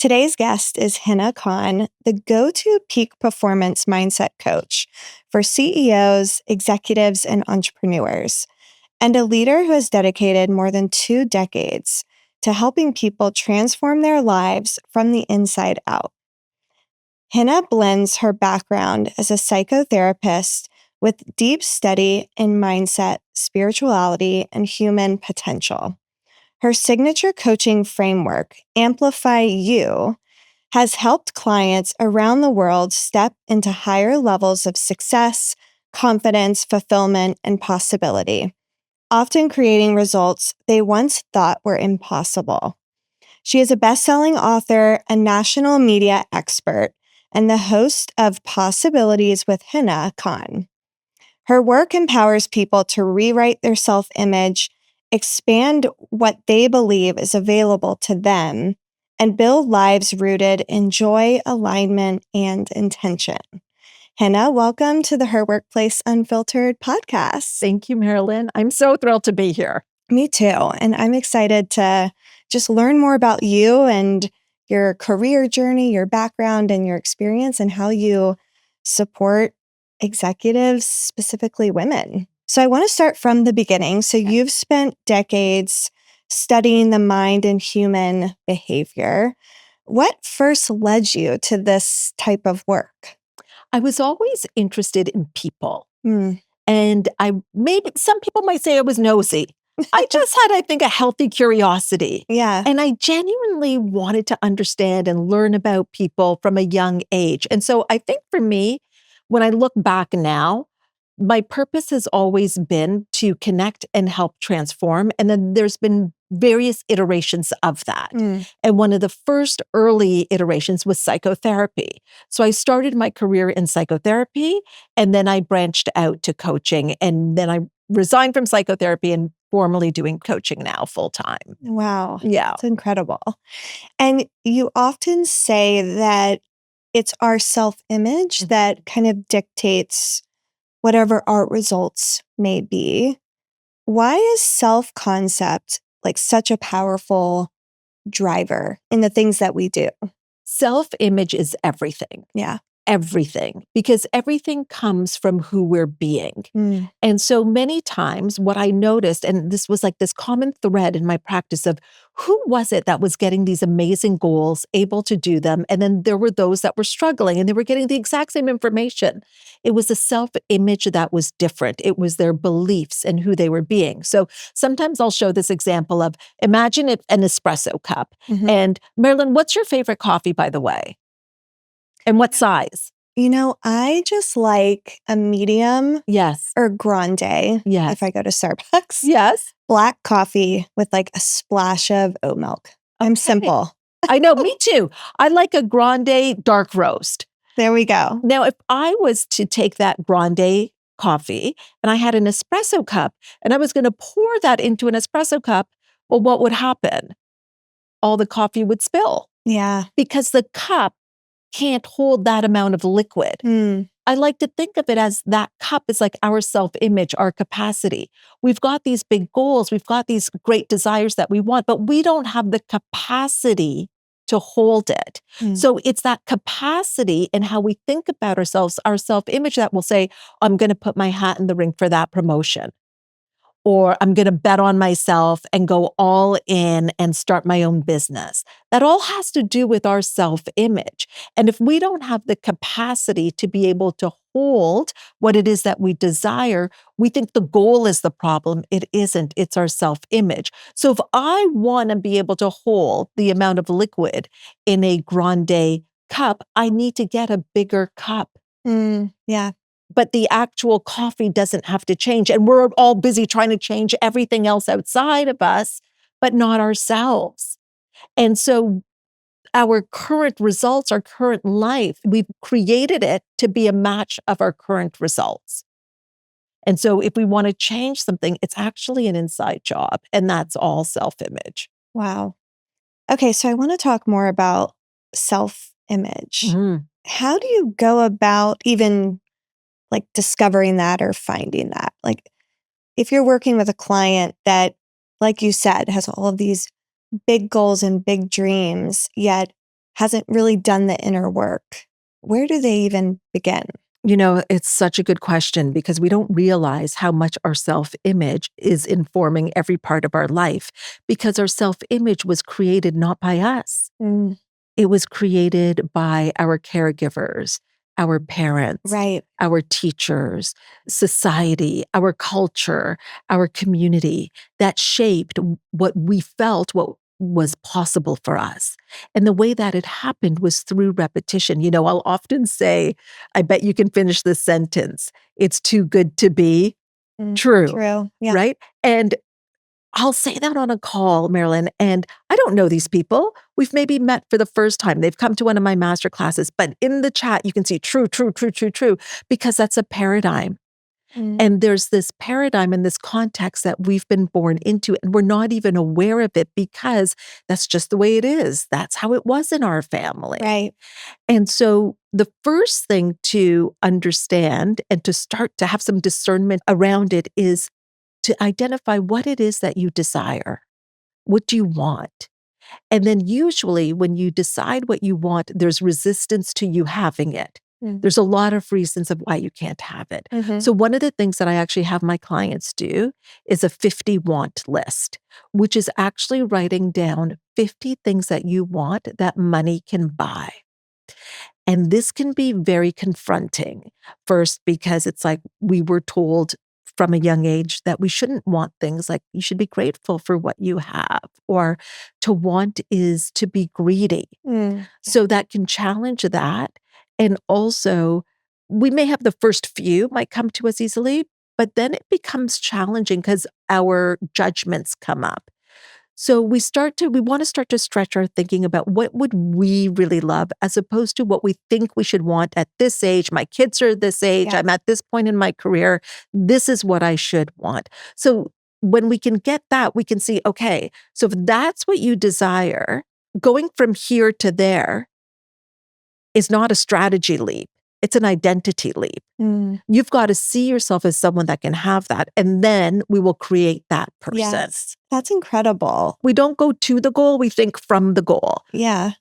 Today's guest is Hina Khan, the go-to peak performance mindset coach for CEOs, executives, and entrepreneurs, and a leader who has dedicated more than 2 decades to helping people transform their lives from the inside out. Hina blends her background as a psychotherapist with deep study in mindset, spirituality, and human potential. Her signature coaching framework, Amplify YOU, has helped clients around the world step into higher levels of success, confidence, fulfillment, and possibility, often creating results they once thought were impossible. She is a best-selling author, a national media expert, and the host of Possibilities with Hina Khan. Her work empowers people to rewrite their self-image, expand what they believe is available to them, and build lives rooted in joy, alignment, and intention. Hina, welcome to the Her Workplace Unfiltered podcast. Thank you, Marilynn. I'm so thrilled to be here. Me too. And I'm excited to just learn more about you and your career journey, your background, and your experience, and how you support executives, specifically women. So I want to start from the beginning. So you've spent decades studying the mind and human behavior. What first led you to this type of work? I was always interested in people. Mm. And some people might say I was nosy. I just had, I think, a healthy curiosity. Yeah. And I genuinely wanted to understand and learn about people from a young age. And so I think for me, when I look back now, my purpose has always been to connect and help transform. And then there's been various iterations of that. Mm. And one of the first early iterations was psychotherapy. So I started my career in psychotherapy, and then I branched out to coaching. And then I resigned from psychotherapy and formally doing coaching now full time. Wow. Yeah. It's incredible. And you often say that it's our self-image that kind of dictates whatever our results may be. Why is self-concept like such a powerful driver in the things that we do? Self-image is everything. Yeah. Everything, because everything comes from who we're being. Mm. And so many times what I noticed, and this was like this common thread in my practice of who was it that was getting these amazing goals, able to do them, and then there were those that were struggling and they were getting the exact same information. It was a self-image that was different. It was their beliefs and who they were being. So sometimes I'll show this example of, imagine an espresso cup. Mhm. And Marilynn, what's your favorite coffee, by the way? And what size? You know, I just like a medium Yes. or grande Yes. if I go to Starbucks. Yes. Black coffee with like a splash of oat milk. I'm simple. I know, me too. I like a grande dark roast. There we go. Now, if I was to take that grande coffee and I had an espresso cup and I was going to pour that into an espresso cup, well, what would happen? All the coffee would spill Yeah. because the cup can't hold that amount of liquid. Mm. I like to think of it as that cup is like our self-image, our capacity. We've got these big goals. We've got these great desires that we want, but we don't have the capacity to hold it. Mm. So it's that capacity and how we think about ourselves, our self-image that will say, I'm going to put my hat in the ring for that promotion. Or I'm going to bet on myself and go all in and start my own business. That all has to do with our self-image. And if we don't have the capacity to be able to hold what it is that we desire, we think the goal is the problem. It isn't. It's our self-image. So if I want to be able to hold the amount of liquid in a grande cup, I need to get a bigger cup. Yeah. But the actual coffee doesn't have to change. And we're all busy trying to change everything else outside of us, but not ourselves. And so our current results, our current life, we've created it to be a match of our current results. And so if we want to change something, it's actually an inside job. And that's all self-image. Wow. Okay, so I want to talk more about self-image. Mm. How do you go about even like discovering that or finding that? Like if you're working with a client that, like you said, has all of these big goals and big dreams, yet hasn't really done the inner work, where do they even begin? It's such a good question because we don't realize how much our self-image is informing every part of our life because our self-image was created not by us. Mm, It was created by our caregivers, our parents, right. our teachers, society, our culture, our community that shaped what we felt, what was possible for us. And the way that it happened was through repetition. I'll often say, I bet you can finish this sentence. It's too good to be true, True. Yeah. right? And I'll say that on a call, Marilynn, and I don't know these people. We've maybe met for the first time. They've come to one of my master classes, but in the chat, you can see true, true, true, true, true, because that's a paradigm. Mm, And there's this paradigm and this context that we've been born into, and we're not even aware of it because that's just the way it is. That's how it was in our family. right. And so the first thing to understand and to start to have some discernment around it is to identify what it is that you desire. What do you want? And then usually when you decide what you want, there's resistance to you having it. Mm. There's a lot of reasons of why you can't have it. Mhm. So one of the things that I actually have my clients do is a 50 want list, which is actually writing down 50 things that you want that money can buy. And this can be very confronting. First, because it's like we were told from a young age that we shouldn't want things like you should be grateful for what you have, or to want is to be greedy. Mm, So that can challenge that. And also, we may have the first few might come to us easily, but then it becomes challenging because our judgments come up. So we want to start to stretch our thinking about what would we really love as opposed to what we think we should want at this age. My kids are this age. Yeah. I'm at this point in my career. This is what I should want. So when we can get that, we can see, okay, so if that's what you desire, going from here to there is not a strategy leap. It's an identity leap. mm, You've got to see yourself as someone that can have that. And then we will create that person. yes. That's incredible. We don't go to the goal, we think from the goal. Yeah.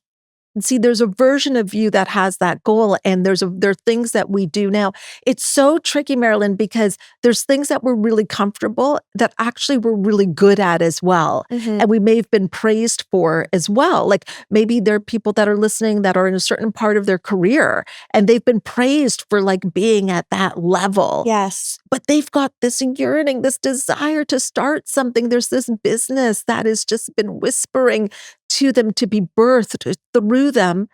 And see, there's a version of you that has that goal, and there are things that we do now. It's so tricky, Marilynn, because there's things that we're really comfortable that actually we're really good at as well. Mhm. And we may have been praised for as well. Like maybe there are people that are listening that are in a certain part of their career and they've been praised for like being at that level. Yes. But they've got this yearning, this desire to start something. There's this business that has just been whispering to them to be birthed through them,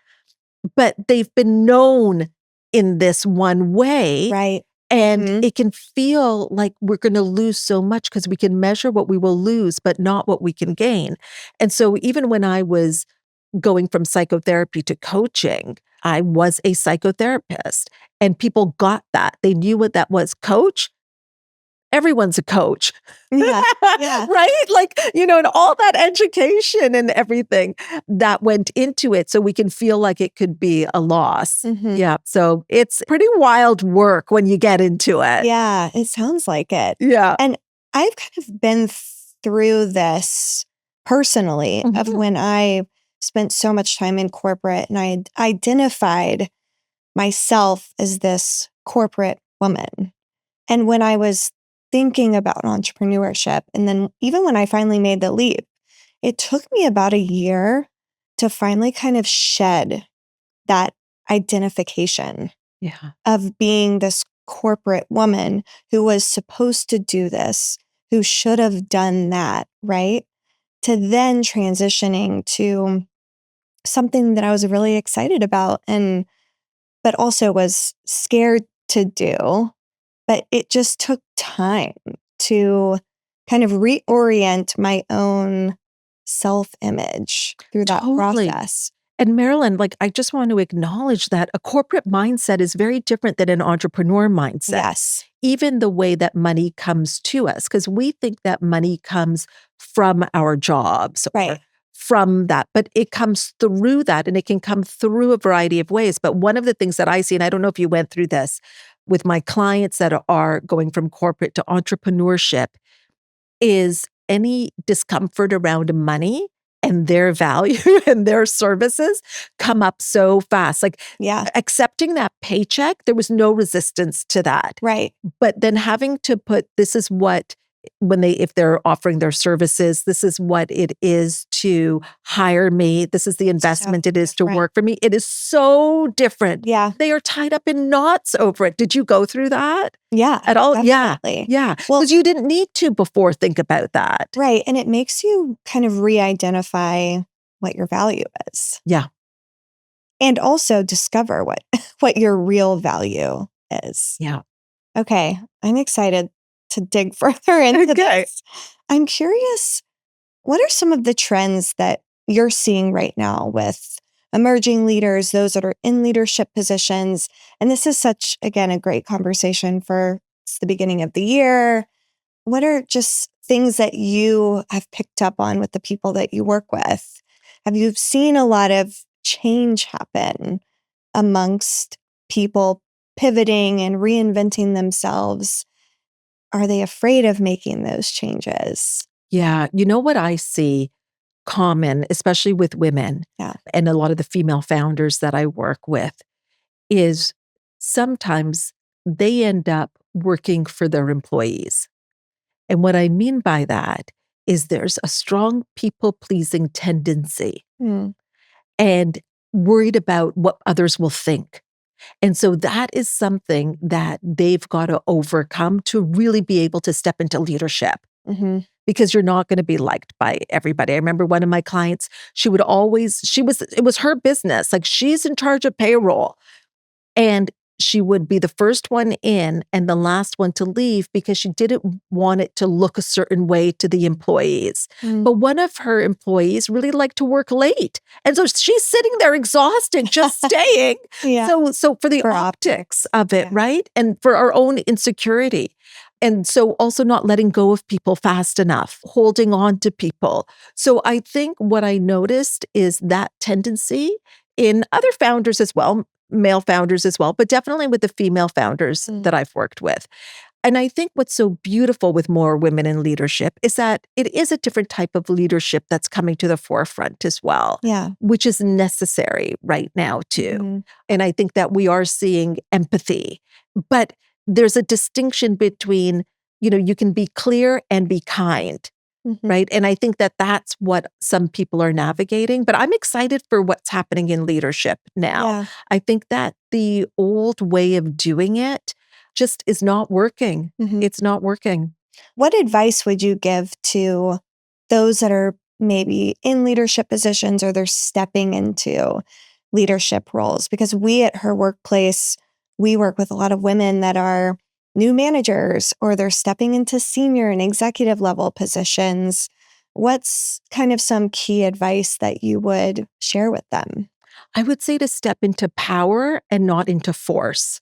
but they've been known in this one way. Right. And Mhm. it can feel like we're going to lose so much because we can measure what we will lose, but not what we can gain. And so even when I was going from psychotherapy to coaching, I was a psychotherapist and people got that. They knew what that was. Coach? Everyone's a coach. Yeah. Yeah. Right? Like, and all that education and everything that went into it so we can feel like it could be a loss. Mhm. Yeah. So it's pretty wild work when you get into it. Yeah. It sounds like it. Yeah. And I've kind of been through this personally of Mhm. when I spent so much time in corporate and I identified myself as this corporate woman. And when I was thinking about entrepreneurship, and then even when I finally made the leap, it took me about a year to finally kind of shed that identification Yeah. of being this corporate woman who was supposed to do this, who should have done that, right? To then transitioning to something that I was really excited about but also was scared to do. But it just took time to kind of reorient my own self-image through that Totally. process. And Marilynn, like, I just want to acknowledge that a corporate mindset is very different than an entrepreneur mindset. Yes. Even the way that money comes to us, because we think that money comes from our jobs or Right. from that, but it comes through that and it can come through a variety of ways. But one of the things that I see, and I don't know if you went through this with my clients that are going from corporate to entrepreneurship, is any discomfort around money and their value and their services come up so fast. Like accepting that paycheck, there was no resistance to that. Right. But then having to put, this is what, if they're offering their services, this is what it is to hire me. This is the investment it is to work for me. It is so different. Yeah. They are tied up in knots over it. Did you go through that? Yeah. At all? Definitely. Yeah. Well, because you didn't need to before think about that. Right. And it makes you kind of re-identify what your value is. Yeah. And also discover what your real value is. Yeah. Okay. I'm excited to dig further into this. I'm curious, what are some of the trends that you're seeing right now with emerging leaders, those that are in leadership positions? And this is such, again, a great conversation for the beginning of the year. What are just things that you have picked up on with the people that you work with? Have you seen a lot of change happen amongst people pivoting and reinventing themselves? Are they afraid of making those changes? Yeah. You know what I see common, especially with women and a lot of the female founders that I work with, is sometimes they end up working for their employees. And what I mean by that is there's a strong people-pleasing tendency and worried about what others will think. And so that is something that they've got to overcome to really be able to step into leadership. Because you're not going to be liked by everybody. I remember one of my clients, it was her business. Like, she's in charge of payroll. And she would be the first one in and the last one to leave because she didn't want it to look a certain way to the employees. But one of her employees really liked to work late. And so she's sitting there exhausted, just staying. So for the optics of it, right? And for our own insecurity. And so also not letting go of people fast enough, holding on to people. So I think what I noticed is that tendency in other founders as well, male founders as well, but definitely with the female founders that I've worked with. And I think what's so beautiful with more women in leadership is that it is a different type of leadership that's coming to the forefront as well, which is necessary right now too. And I think that we are seeing empathy, but there's a distinction between, you can be clear and be kind. Right. And I think that that's what some people are navigating. But I'm excited for what's happening in leadership now. I think that the old way of doing it just is not working. It's not working. What advice would you give to those that are maybe in leadership positions or they're stepping into leadership roles? Because we at her workplace, we work with a lot of women that are new managers or they're stepping into senior and executive level positions. What's kind of some key advice that you would share with them? I would say to step into power and not into force.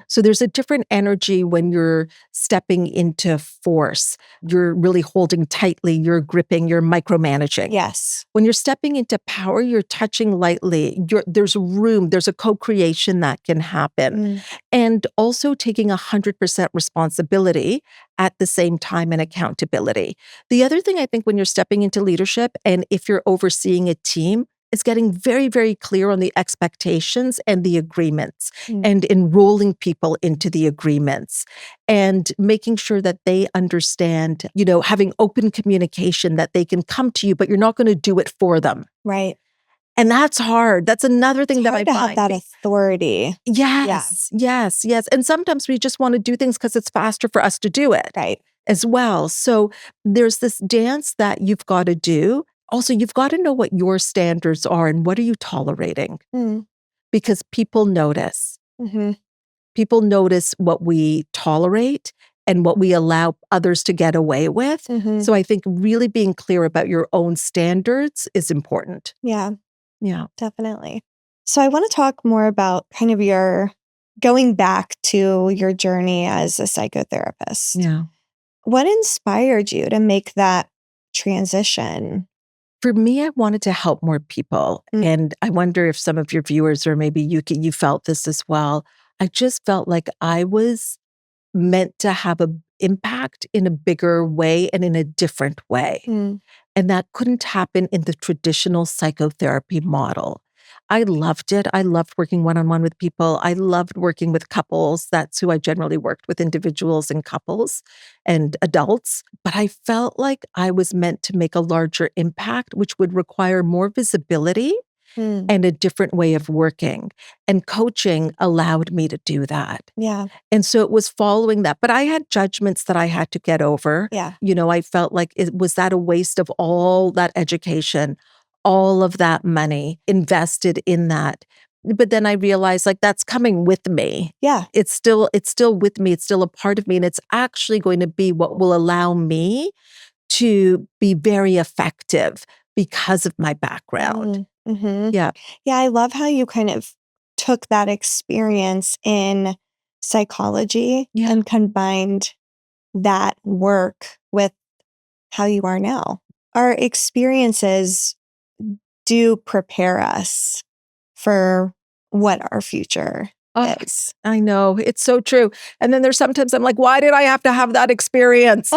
So there's a different energy when you're stepping into force. You're really holding tightly, you're gripping, you're micromanaging. Yes. When you're stepping into power, you're touching lightly. There's room, there's a co-creation that can happen. And also taking 100% responsibility at the same time and accountability. The other thing I think when you're stepping into leadership and if you're overseeing a team, is getting very, very clear on the expectations and the agreements and enrolling people into the agreements and making sure that they understand, having open communication that they can come to you, but you're not going to do it for them. Right. And that's hard. That's another thing that I find. Have that authority. Yes. And sometimes we just want to do things because it's faster for us to do it. Right. As well. So there's this dance that you've got to do. Also, you've got to know what your standards are and what are you tolerating? Because people notice. People notice what we tolerate and what we allow others to get away with. So I think really being clear about your own standards is important. Yeah, definitely. So I want to talk more about kind of your going back to your journey as a psychotherapist. Yeah. What inspired you to make that transition? For me, I wanted to help more people. And I wonder if some of your viewers or maybe you felt this as well. I just felt like I was meant to have an impact in a bigger way and in a different way. Mm. And that couldn't happen in the traditional psychotherapy model. I loved it. I loved working one-on-one with people. I loved working with couples. That's who I generally worked with, individuals and couples and adults. But I felt like I was meant to make a larger impact, which would require more visibility Mm. and a different way of working. And coaching allowed me to do that. Yeah. And so it was following that. But I had judgments that I had to get over. Yeah. I felt like was that a waste of all that education, all of that money invested in that. But then I realized like that's coming with me. Yeah. It's still with me. It's still a part of me. And it's actually going to be what will allow me to be very effective because of my background. Mm-hmm. Yeah. Yeah. I love how you kind of took that experience in psychology and combined that work with how you are now. Our experiences do prepare us for what our future is. I know. It's so true. And then there's sometimes I'm like, why did I have to have that experience?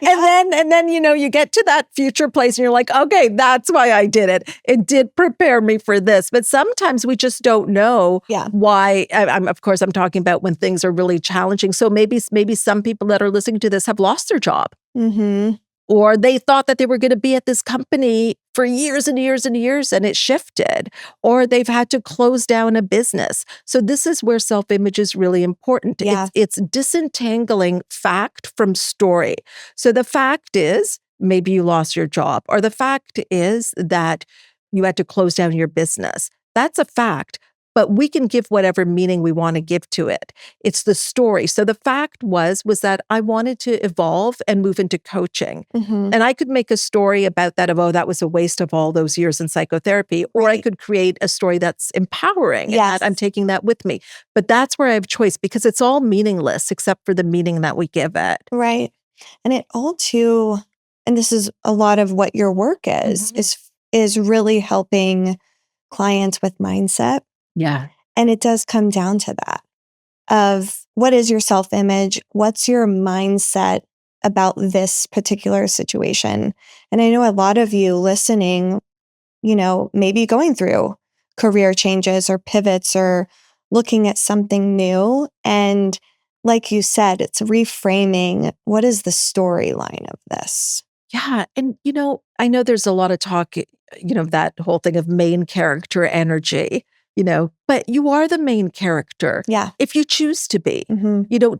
And then, you get to that future place and you're like, okay, that's why I did it. It did prepare me for this. But sometimes we just don't know why. Of course, I'm talking about when things are really challenging. So maybe some people that are listening to this have lost their job. Mm-hmm. Or they thought that they were going to be at this company for years and years and years and it shifted. Or they've had to close down a business. So this is where self-image is really important. Yeah. It's disentangling fact from story. So the fact is, maybe you lost your job. Or the fact is that you had to close down your business. That's a fact. But we can give whatever meaning we want to give to it. It's the story. So the fact was that I wanted to evolve and move into coaching. Mm-hmm. And I could make a story about that of, that was a waste of all those years in psychotherapy. Or I could create a story that's empowering. Yes. And I'm taking that with me. But that's where I have choice because it's all meaningless except for the meaning that we give it. Right. And it all too, and this is a lot of what your work is really helping clients with mindset. Yeah. And it does come down to that of what is your self-image? What's your mindset about this particular situation? And I know a lot of you listening, maybe going through career changes or pivots or looking at something new. And like you said, it's reframing what is the storyline of this? Yeah. And, I know there's a lot of talk, that whole thing of main character energy. But you are the main character. Yeah. If you choose to be,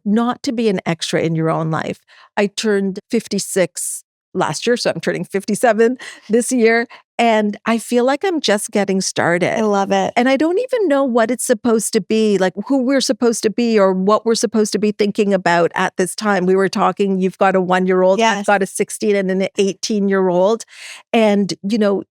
not to be an extra in your own life. I turned 56 last year, so I'm turning 57 this year. And I feel like I'm just getting started. I love it. And I don't even know what it's supposed to be, like who we're supposed to be or what we're supposed to be thinking about at this time. We were talking, you've got a 1-year-old, yes. I've got a 16 and an 18-year-old. And,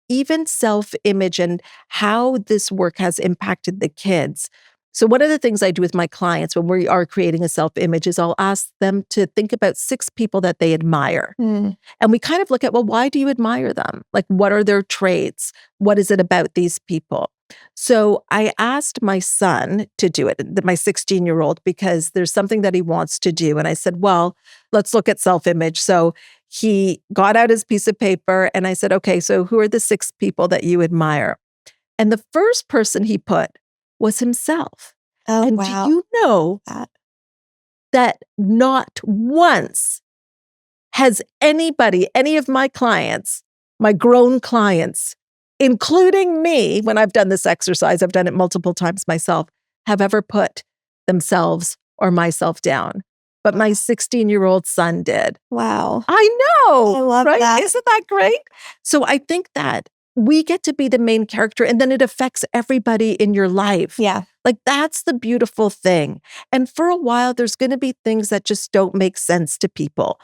even self-image and how this work has impacted the kids. So one of the things I do with my clients when we are creating a self-image is I'll ask them to think about 6 people that they admire. Mm. And we kind of look at, well, why do you admire them? Like, what are their traits? What is it about these people? So I asked my son to do it, my 16-year-old, because there's something that he wants to do. And I said, well, let's look at self-image. So he got out his piece of paper and I said, okay, so who are the 6 people that you admire? And the first person he put was himself. Oh, and wow. do you know that not once has anybody, any of my clients, my grown clients, including me, when I've done this exercise, I've done it multiple times myself, have ever put themselves or myself down. But my 16-year-old son did. Wow. I know. I love right? that. Isn't that great? So I think that we get to be the main character and then it affects everybody in your life. Yeah. Like that's the beautiful thing. And for a while, there's going to be things that just don't make sense to people.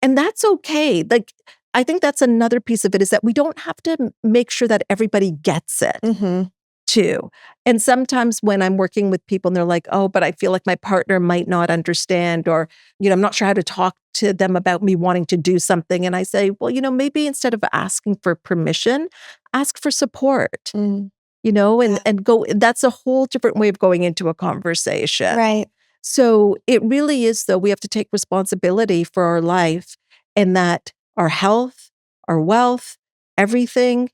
And that's okay. Like, I think that's another piece of it is that we don't have to make sure that everybody gets it too. And sometimes when I'm working with people and they're like, oh, but I feel like my partner might not understand, or, I'm not sure how to talk to them about me wanting to do something. And I say, well, maybe instead of asking for permission, ask for support, and go, that's a whole different way of going into a conversation. Right. So it really is, though, we have to take responsibility for our life, and that our health, our wealth, everything,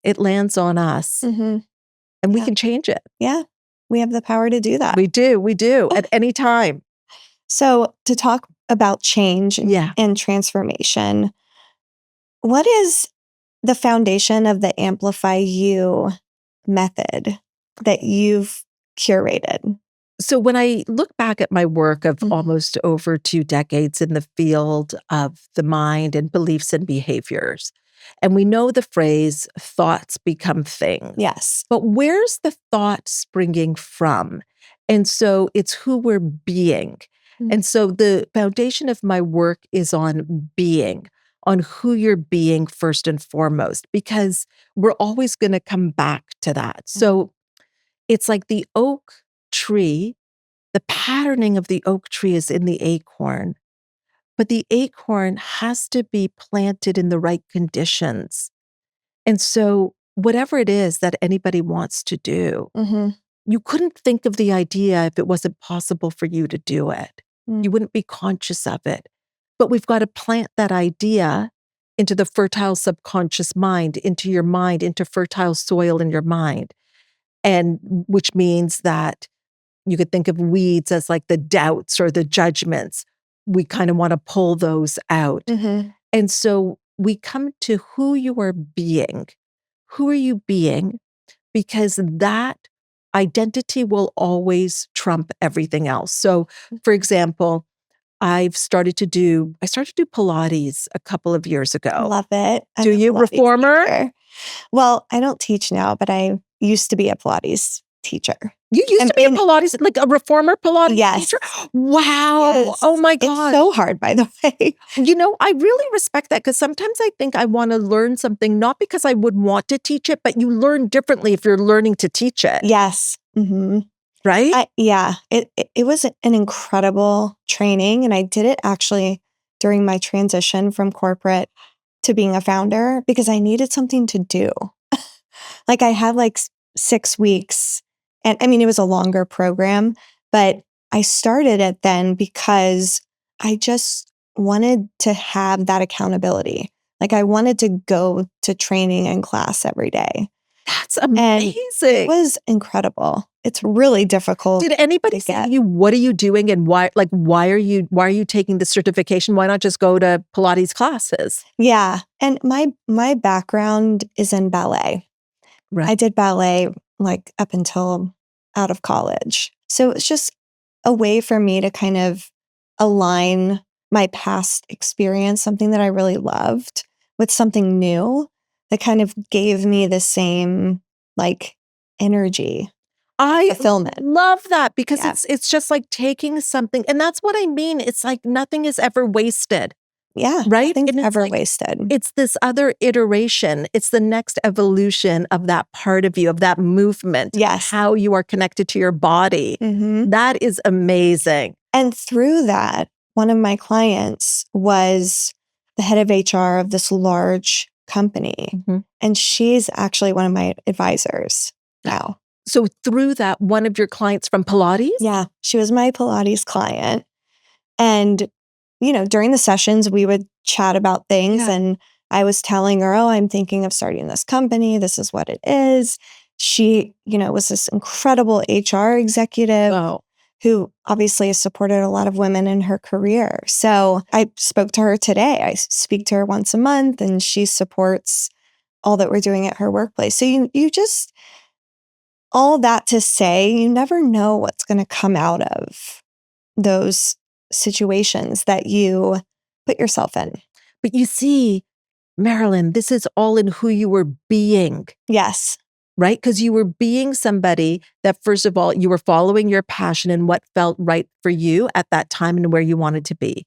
it lands on us, Mhm. and we Yeah. can change it. Yeah. We have the power to do that. We do at any time. So, to talk about change Yeah. and transformation, what is the foundation of the Amplify You method that you've curated? So when I look back at my work of Mhm. almost over 2 decades in the field of the mind and beliefs and behaviors, and we know the phrase thoughts become things. Yes. But where's the thought springing from? And so it's who we're being. Mm. And so the foundation of my work is on being, on who you're being first and foremost, because we're always going to come back to that. So it's like the oak tree, the patterning of the oak tree is in the acorn, but the acorn has to be planted in the right conditions. And so, whatever it is that anybody wants to do, Mhm. you couldn't think of the idea if it wasn't possible for you to do it. Mm. You wouldn't be conscious of it. But we've got to plant that idea into the fertile subconscious mind, into fertile soil in your mind. And which means that you could think of weeds as like the doubts or the judgments. We kind of want to pull those out. Mhm. And so we come to who you are being. Who are you being? Because that identity will always trump everything else. So, for example, I started to do Pilates a couple of years ago. Love it. Do I'm a you, Pilates reformer? teacher. Well, I don't teach now, but I used to be a Pilates teacher. You used to be a And Pilates, like a reformer Pilates yes. teacher? Wow. Yes. Oh my It's gosh. so hard, by the way. I really respect that because sometimes I think I want to learn something, not because I would want to teach it, but you learn differently if you're learning to teach it. Yes. Mhm. Right? Yeah. It was an incredible training, and I did it actually during my transition from corporate to being a founder because I needed something to do. Like I had like 6 weeks, and I mean, it was a longer program, but I started it then because I just wanted to have that accountability. Like I wanted to go to training and class every day. That's And it amazing. was incredible. It's really difficult. Did anybody to say get. to you, what are you doing and why are you taking the certification? Why not just go to Pilates classes? Yeah. And my background is in ballet. Right. I did ballet like up until out of college. So it's just a way for me to kind of align my past experience, something that I really loved, with something new that kind of gave me the same like energy, I fulfillment. love that because Yeah. it's just like taking something, and that's what I mean. It's like nothing is ever wasted. Yeah. Right? Nothing's And it's ever like, wasted. it's this other iteration. It's the next evolution of that part of you, of that movement. Yes. How you are connected to your body. Mhm. That is amazing. And through that, one of my clients was the head of HR of this large company. Mhm. And she's actually one of my advisors now. So through that, one of your clients from Pilates? Yeah, she was my Pilates client. And, during the sessions, we would chat about things. Yeah. And I was telling her, oh, I'm thinking of starting this company. This is what it is. She, was this incredible HR executive Oh, who obviously has supported a lot of women in her career. So I spoke to her today. I speak to her once a month, and she supports all that we're doing at her workplace. So you just, all that to say, you never know what's going to come out of those situations that you put yourself in. but you see, Marilynn, this is all in who you were being. Yes. Right? Because you were being somebody that, first of all, you were following your passion and what felt right for you at that time and where you wanted to be.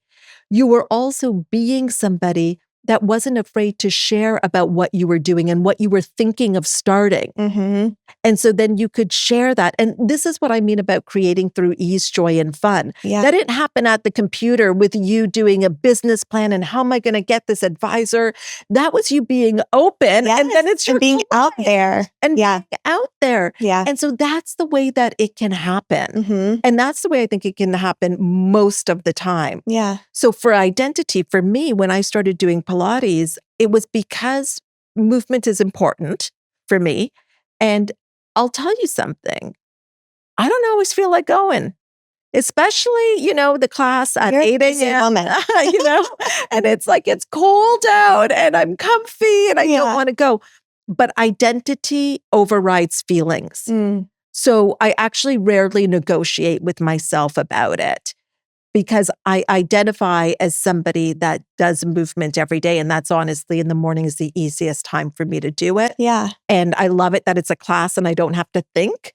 You were also being somebody that wasn't afraid to share about what you were doing and what you were thinking of starting. Mm-hmm. And so then you could share that. And this is what I mean about creating through ease, joy, and fun. Yeah. That didn't happen at the computer with you doing a business plan and how am I going to get this advisor? That was you being open. Yes. And then it's your And being out there. and Yeah. being out there. Yeah. And so that's the way that it can happen. Mm-hmm. And that's the way I think it can happen most of the time. Yeah. So for identity, for me, when I started doing Pilates, it was because movement is important for me. And I'll tell you something, I don't always feel like going, especially, the class at You're a 8 busy a.m., woman. and it's like, it's cold out and I'm comfy and I don't want to go. But identity overrides feelings. Mm. So I actually rarely negotiate with myself about it because I identify as somebody that does movement every day. And that's honestly in the morning is the easiest time for me to do it. Yeah. And I love it that it's a class and I don't have to think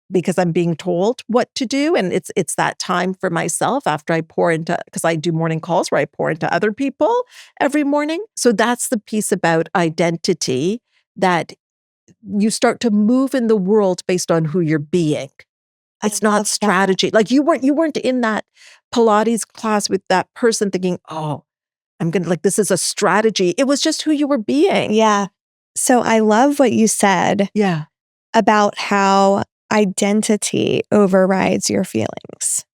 because I'm being told what to do. And it's that time for myself after I pour into, because I do morning calls where I pour into other people every morning. So that's the piece about identity, that you start to move in the world based on who you're being. It's not strategy. Like you weren't in that Pilates class with that person thinking, oh, I'm going to this is a strategy. It was just who you were being. Yeah. So I love what you said about how identity overrides your feelings.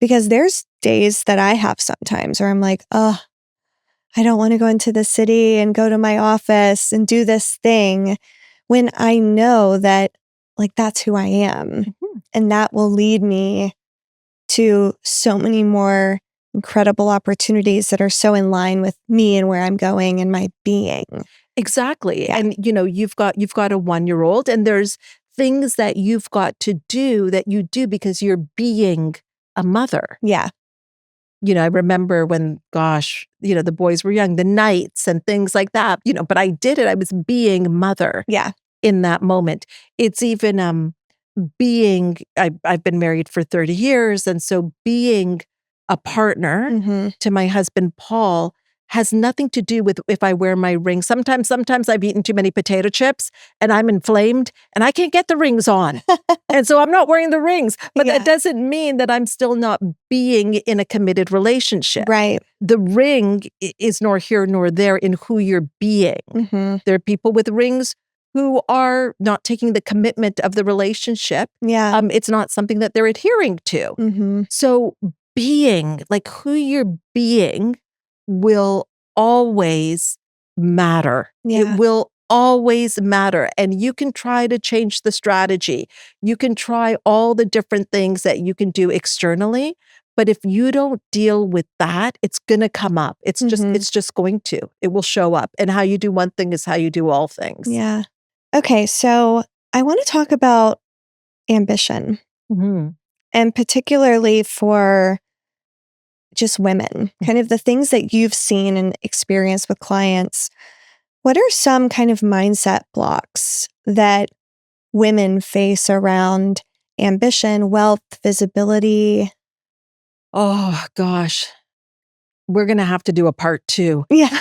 Because there's days that I have sometimes where I'm like, oh, I don't want to go into the city and go to my office and do this thing, when I know that that's who I am. Mm-hmm. And that will lead me to so many more incredible opportunities that are so in line with me and where I'm going and my being. Exactly. Yeah. And you've got a 1-year-old and there's things that you've got to do that you do because you're being a mother. Yeah. I remember when, the boys were young, the nights and things like that, but I did it. I was being mother. Yeah. In that moment. It's even being, I've been married for 30 years. And so being a partner to my husband, Paul, has nothing to do with if I wear my ring. Sometimes I've eaten too many potato chips and I'm inflamed and I can't get the rings on. And so I'm not wearing the rings, but that doesn't mean that I'm still not being in a committed relationship. Right. The ring is nor here nor there in who you're being. Mm-hmm. There are people with rings who are not taking the commitment of the relationship. Yeah. It's not something that they're adhering to. Mm-hmm. So being, who you're being will always matter. Yeah. It will always matter. And you can try to change the strategy. You can try all the different things that you can do externally. But if you don't deal with that, it's going to come up. It's just going to. It will show up. And how you do one thing is how you do all things. Yeah. Okay. So I want to talk about ambition. Mm-hmm. And particularly for just women, kind of the things that you've seen and experienced with clients. What are some kind of mindset blocks that women face around ambition, wealth, visibility? Oh, gosh. We're going to have to do a part 2. Yeah,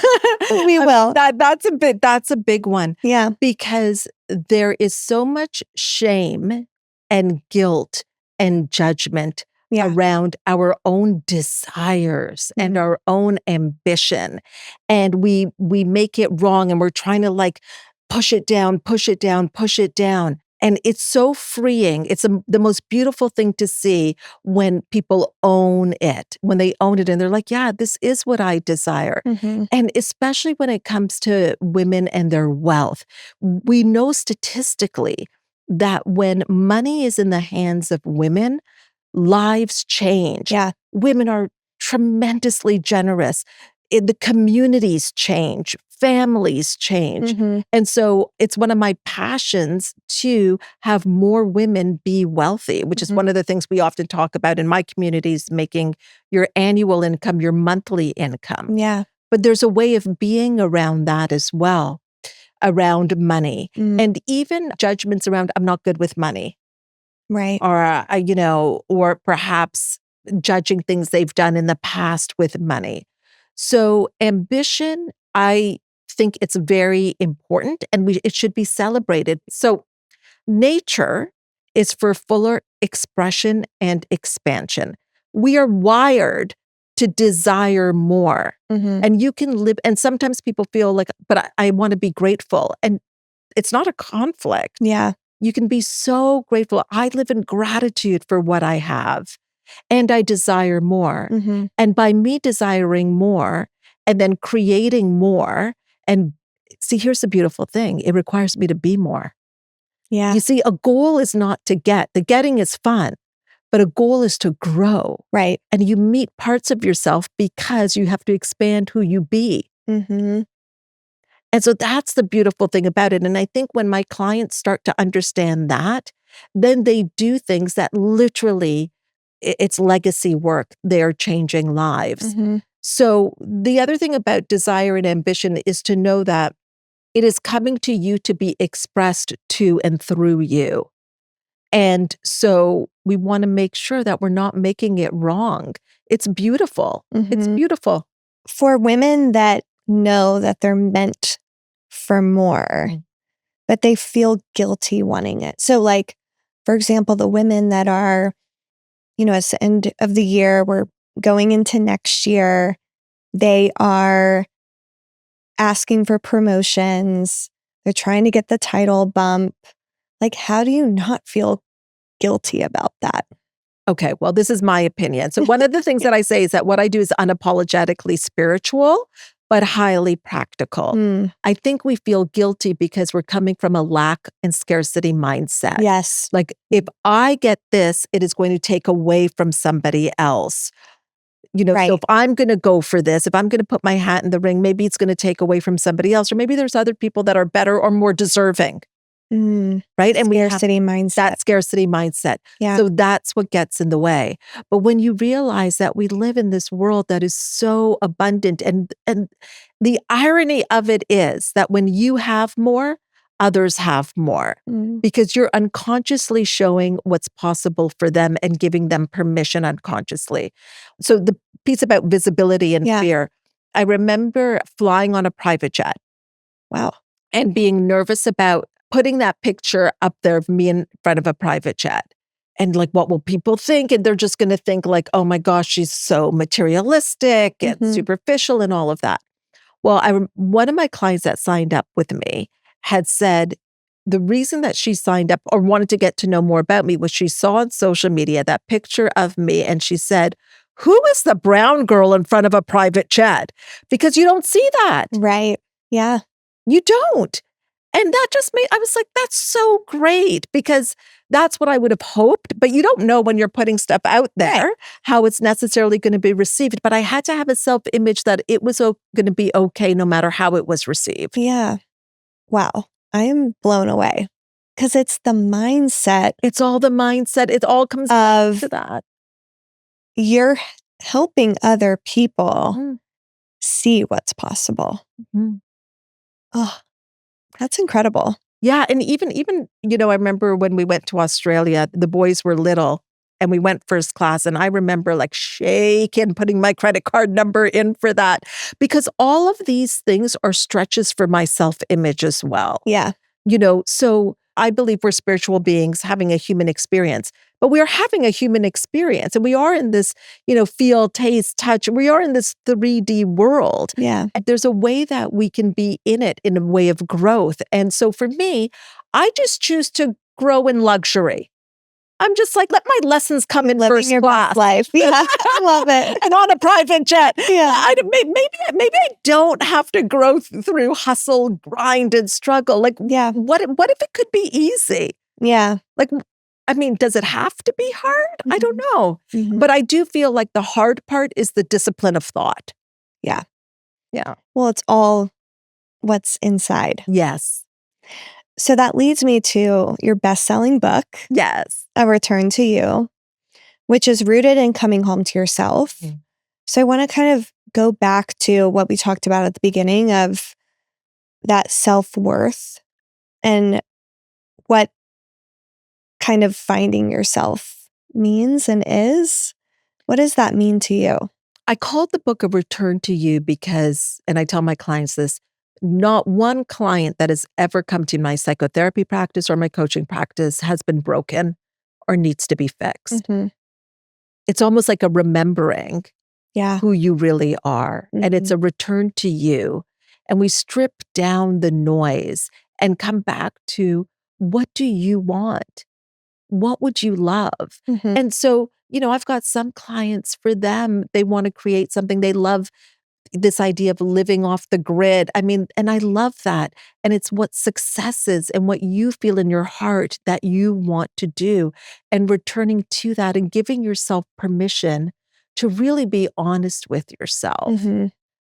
we will. That's a big one. Yeah. Because there is so much shame and guilt and judgment around our own desires and our own ambition. And we make it wrong and we're trying to push it down. And it's so freeing. It's the most beautiful thing to see when people own it, when they own it and they're like, yeah, this is what I desire. Mm-hmm. And especially when it comes to women and their wealth, we know statistically that when money is in the hands of women, lives change. Yeah. Women are tremendously generous. The communities change, families change. Mm-hmm. And so it's one of my passions to have more women be wealthy, which is one of the things we often talk about in my communities, making your annual income your monthly income. Yeah. But there's a way of being around that as well, around money. And even judgments around, I'm not good with money. Right. Or perhaps judging things they've done in the past with money. So ambition I think it's very important and it should be celebrated. So nature is for fuller expression and expansion. We are wired to desire more. Mhm. And you can live, and sometimes people feel like, but I want to be grateful. And it's not a conflict. Yeah. You can be so grateful. I live in gratitude for what I have, and I desire more. Mhm. And by me desiring more and then creating more, and see, here's the beautiful thing, it requires me to be more. Yeah. You see, a goal is not to get, the getting is fun, but a goal is to grow. Right. And you meet parts of yourself because you have to expand who you be. Mhm. And so that's the beautiful thing about it. And I think when my clients start to understand that, then they do things that literally, it's legacy work. They're changing lives. Mhm. So the other thing about desire and ambition is to know that it is coming to you to be expressed to and through you. And so we want to make sure that we're not making it wrong. It's beautiful. It's Mhm. beautiful. For women that know that they're meant for more, but they feel guilty wanting it. So, like, for example, the women that are, it's the end of the year, we're going into next year, they are asking for promotions, they're trying to get the title bump. Like, how do you not feel guilty about that? Okay, well, this is my opinion. So one of the things that I say is that what I do is unapologetically spiritual, but highly practical. Mm, I think we feel guilty because we're coming from a lack and scarcity mindset. yes. Like, if I get this, it is going to take away from somebody else. So Right. if I'm going to go for this, if I'm going to put my hat in the ring, maybe it's going to take away from somebody else, or maybe there's other people that are better or more deserving. Right? And we have Scarcity mindset. that scarcity mindset. Yeah. So that's what gets in the way. But when you realize that we live in this world that is so abundant, and the irony of it is that when you have more, others have more. Mm, Because you're unconsciously showing what's possible for them and giving them permission unconsciously. So the piece about visibility and Yeah. fear, I remember flying on a private jet wow. and being nervous about putting that picture up there of me in front of a private jet. And like, what will people think? And they're just going to think like, oh my gosh, she's so materialistic and Mhm. superficial and all of that. Well, one of my clients that signed up with me had said the reason that she signed up or wanted to get to know more about me was she saw on social media that picture of me and she said, who is the brown girl in front of a private jet? Because you don't see that. Right. Yeah. You don't. And that just I was like, that's so great because that's what I would have hoped. But you don't know when you're putting stuff out there Right. how it's necessarily going to be received. But I had to have a self image that it was going to be okay no matter how it was received. Yeah. Wow. I am blown away because it's the mindset It's all the mindset. It all comes back of to that. you're helping other people Mhm. see what's possible. Mhm. Oh, that's incredible. Yeah. And even, I remember when we went to Australia, the boys were little and we went first class. And I remember like shaking, putting my credit card number in for that because all of these things are stretches for my self image as well. Yeah. So I believe we're spiritual beings having a human experience, but we are having a human experience and we are in this, feel, taste, touch. We are in this 3D world. Yeah. And there's a way that we can be in it in a way of growth. And so for me, I just choose to grow in luxury. I'm just like, let my lessons come in Living first your class. best life. Yeah. I love it. And on a private jet. Yeah. Maybe I don't have to grow through hustle, grind, and struggle. Like, Yeah. what if it could be easy? Yeah. Like, I mean, does it have to be hard? I don't know. Mhm. But I do feel like the hard part is the discipline of thought. Yeah. Yeah. Well, it's all what's inside. Yes. So that leads me to your best-selling book, Yes. A Return to You, which is rooted in coming home to yourself. Mm. So I want to kind of go back to what we talked about at the beginning of that self-worth and what kind of finding yourself means and is. What does that mean to you? I called the book A Return to You because, and I tell my clients this, not one client that has ever come to my psychotherapy practice or my coaching practice has been broken or needs to be fixed. Mm-hmm. It's almost like a remembering Yeah. who you really are. And it's a return to you. And we strip down the noise and come back to, what do you want? What would you love? Mm-hmm. And so, I've got some clients, for them, they want to create something. They love this idea of living off the grid. I mean, and I love that. And it's what success is and what you feel in your heart that you want to do, and returning to that and giving yourself permission to really be honest with yourself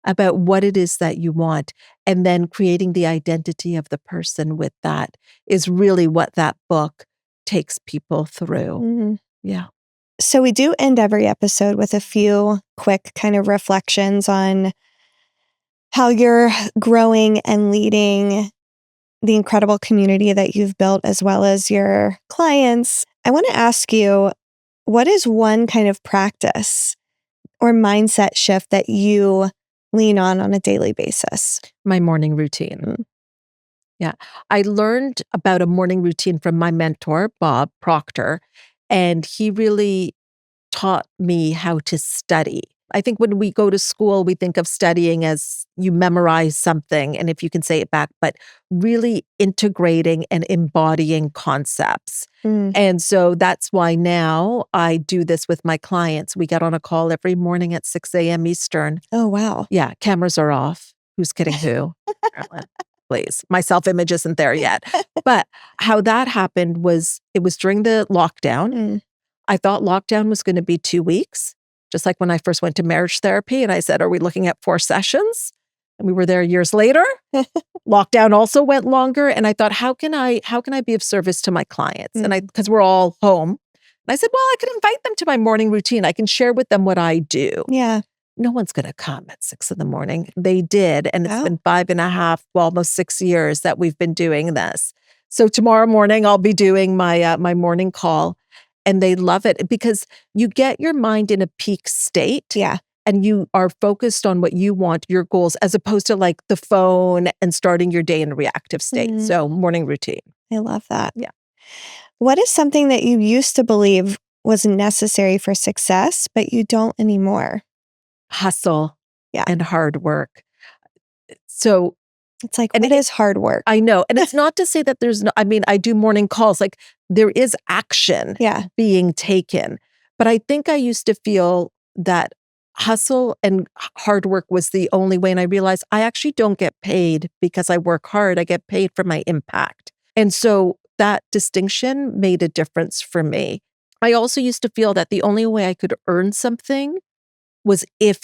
about what it is that you want, and then creating the identity of the person with that is really what that book takes people through. Yeah. So we do end every episode with a few quick kind of reflections on how you're growing and leading the incredible community that you've built, as well as your clients. I want to ask you, what is one kind of practice or mindset shift that you lean on a daily basis? My morning routine. Yeah. I learned about a morning routine from my mentor, Bob Proctor, and he really taught me how to study. I think when we go to school, we think of studying as you memorize something and if you can say it back, but really integrating and embodying concepts. And so that's why now I do this with my clients. We get on a call every morning at 6 a.m. Eastern. Oh, wow. Yeah, cameras are off. Who's kidding who? Please. My self-image isn't there yet. But how that happened was, it was during the lockdown. I thought lockdown was going to be 2 weeks, just like when I first went to marriage therapy and I said, are we looking at 4 sessions? And we were there years later. Lockdown also went longer. And I thought, how can I be of service to my clients? And because we're all home. And I said, well, I could invite them to my morning routine. I can share with them what I do. Yeah. No one's going to come at 6 a.m. They did. And it's been 5.5, well, almost 6 years that we've been doing this. So tomorrow morning, I'll be doing my my morning call. And they love it because you get your mind in a peak state. Yeah. And you are focused on what you want, your goals, as opposed to like the phone and starting your day in a reactive state. So morning routine. I love that. Yeah. What is something that you used to believe was necessary for success, but you don't anymore? Hustle and hard work. So it's like, what is hard work? I know. And it's not to say that there's no, I mean, I do morning calls, like there is action being taken. But I think I used to feel that hustle and hard work was the only way. And I realized I actually don't get paid because I work hard. I get paid for my impact. And so that distinction made a difference for me. I also used to feel that the only way I could earn something was if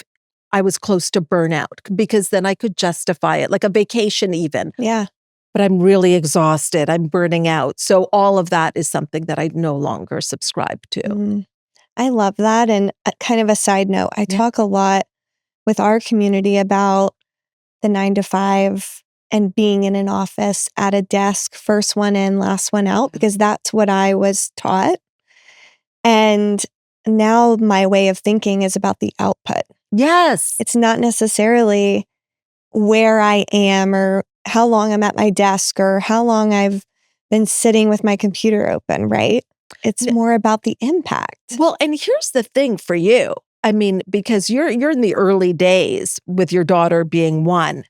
I was close to burnout, because then I could justify it, like a vacation even. Yeah. But I'm really exhausted. I'm burning out. So all of that is something that I no longer subscribe to. I love that. And kind of a side note, I talk a lot with our community about the 9 to 5 and being in an office at a desk, first one in, last one out, because that's what I was taught. And now my way of thinking is about the output. Yes. It's not necessarily where I am or how long I'm at my desk or how long I've been sitting with my computer open, right? It's more about the impact. Well, and here's the thing for you. I mean, because you're in the early days with your daughter being 1.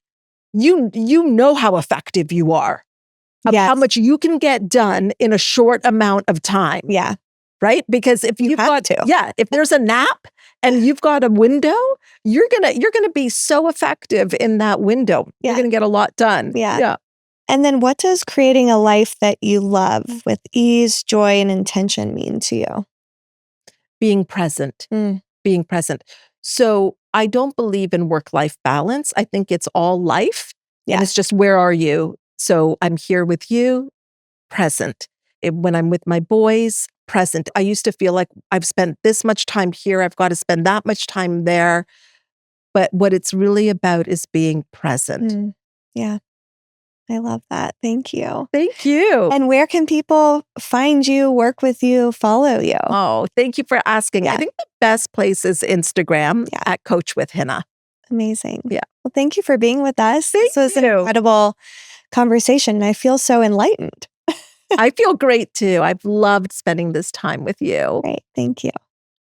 You know how effective you are. How much you can get done in a short amount of time. Yeah. Right? Because if you've got if there's a nap and you've got a window, you're gonna be so effective in that window. Yeah. You're gonna get a lot done. Yeah. And then what does creating a life that you love with ease, joy, and intention mean to you? Being present. Being present. So I don't believe in work-life balance. I think it's all life. And it's just, where are you? So I'm here with you, present. When I'm with my boys, present. I used to feel like I've spent this much time here, I've got to spend that much time there. But what it's really about is being present. Yeah. I love that. Thank you. Thank you. And where can people find you, work with you, follow you? Oh, thank you for asking. I think the best place is Instagram at Coach with Hina. Amazing. Yeah. Well, thank you for being with us. This was an incredible conversation. I feel so enlightened. I feel great too. I've loved spending this time with you. Great. Thank you.